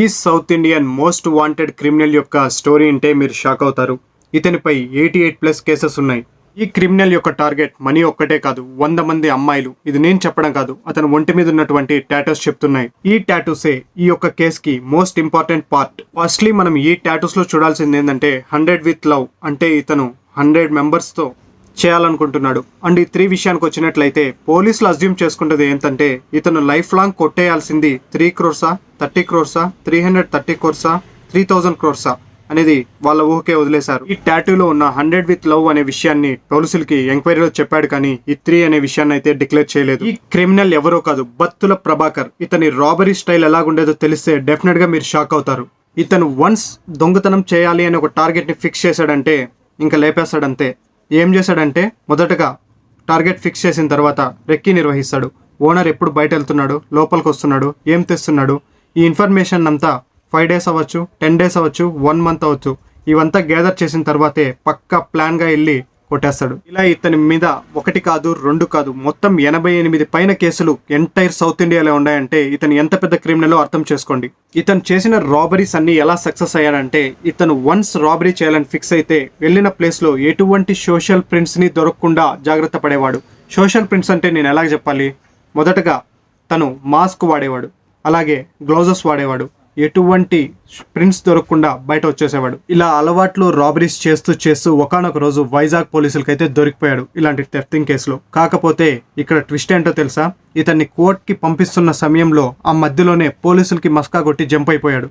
ఈ south Indian most wanted criminal యొక్క story అంటే మీరు షాక్ అవుతారు. ఇతనిపై 88+ కేసెస్ ఉన్నాయి. ఈ క్రిమినల్ యొక్క టార్గెట్ మనీ ఒక్కటే కాదు, 100 మంది అమ్మాయిలు. ఇది నేను చెప్పడం కాదు, అతను ఒంటి మీద ఉన్నటువంటి టాటూస్ చెప్తున్నాయి. ఈ టాటూసే ఈ యొక్క కేసుకి మోస్ట్ ఇంపార్టెంట్ పార్ట్. ఫస్ట్లీ మనం ఈ టాటూస్ లో చూడాల్సింది ఏంటంటే 100 with love, అంటే ఇతను 100 members తో చేయాలనుకుంటున్నాడు. అండ్ ఈ 3 విషయానికి వచ్చినట్లయితే పోలీసులు అజ్యూమ్ చేసుకుంటది ఏంటంటే ఇతను life long కొట్టేయాల్సింది 3 crores, 30 crores, 330 crores, 3000 crores అనేది వాళ్ళ ఊహకే వదిలేశారు. ఈ టాటూలో ఉన్న 100 with love అనే విషయాన్ని పోలీసులకి ఎంక్వైరీలో చెప్పాడు, కానీ ఈ 3 అనే విషయాన్ని అయితే డిక్లేర్ చేయలేదు. ఈ క్రిమినల్ ఎవరో కాదు, బత్తుల ప్రభాకర్. ఇతని రాబరీ స్టైల్ ఎలాగుండేదో తెలిస్తే డెఫినెట్ గా మీరు షాక్ అవుతారు. ఇతను వన్స్ దొంగతనం చేయాలి అని ఒక టార్గెట్ ని ఫిక్స్ చేశాడంటే ఇంకా లేపేస్తాడంతే. ఏం చేశాడంటే మొదటగా టార్గెట్ ఫిక్స్ చేసిన తర్వాత రెక్కీ నిర్వహిస్తాడు. ఓనర్ ఎప్పుడు బయట వెళ్తున్నాడు, లోపలికి వస్తున్నాడు, ఏం తెస్తున్నాడు, ఈ ఇన్ఫర్మేషన్ అంతా 5 days అవ్వచ్చు, 10 days అవ్వచ్చు, 1 month అవ్వచ్చు, ఇవంతా గ్యాదర్ చేసిన తర్వాతే పక్కా ప్లాన్గా వెళ్ళి కొట్టేస్తాడు. ఇలా ఇతని మీద 1 కాదు 2 కాదు, మొత్తం 88 పైన కేసులు ఎంటైర్ సౌత్ ఇండియాలో ఉన్నాయంటే ఇతను ఎంత పెద్ద క్రిమినలో అర్థం చేసుకోండి. ఇతను చేసిన రాబరీస్ అన్ని ఎలా సక్సెస్ అయ్యాడంటే ఇతను వన్స్ రాబరీ చేయాలని ఫిక్స్ అయితే వెళ్ళిన ప్లేస్లో ఎటువంటి సోషల్ ప్రింట్స్ని దొరకకుండా జాగ్రత్త పడేవాడు. సోషల్ ప్రింట్స్ అంటే నేను ఎలాగ చెప్పాలి, మొదటగా తను మాస్క్ వాడేవాడు, అలాగే గ్లౌజెస్ వాడేవాడు, ఎటువంటి ప్రింట్స్ దొరకకుండా బయట వచ్చేసేవాడు. ఇలా అలవాట్లు రాబరీస్ చేస్తూ ఒకానొక రోజు వైజాగ్ పోలీసులకైతే దొరికిపోయాడు ఇలాంటి థెఫ్టింగ్ కేసులో. కాకపోతే ఇక్కడ ట్విస్ట్ ఏంటో తెలుసా, ఇతన్ని కోర్టుకి పంపిస్తున్న సమయంలో ఆ మధ్యలోనే పోలీసులకి మస్కా కొట్టి జంప్ అయిపోయాడు.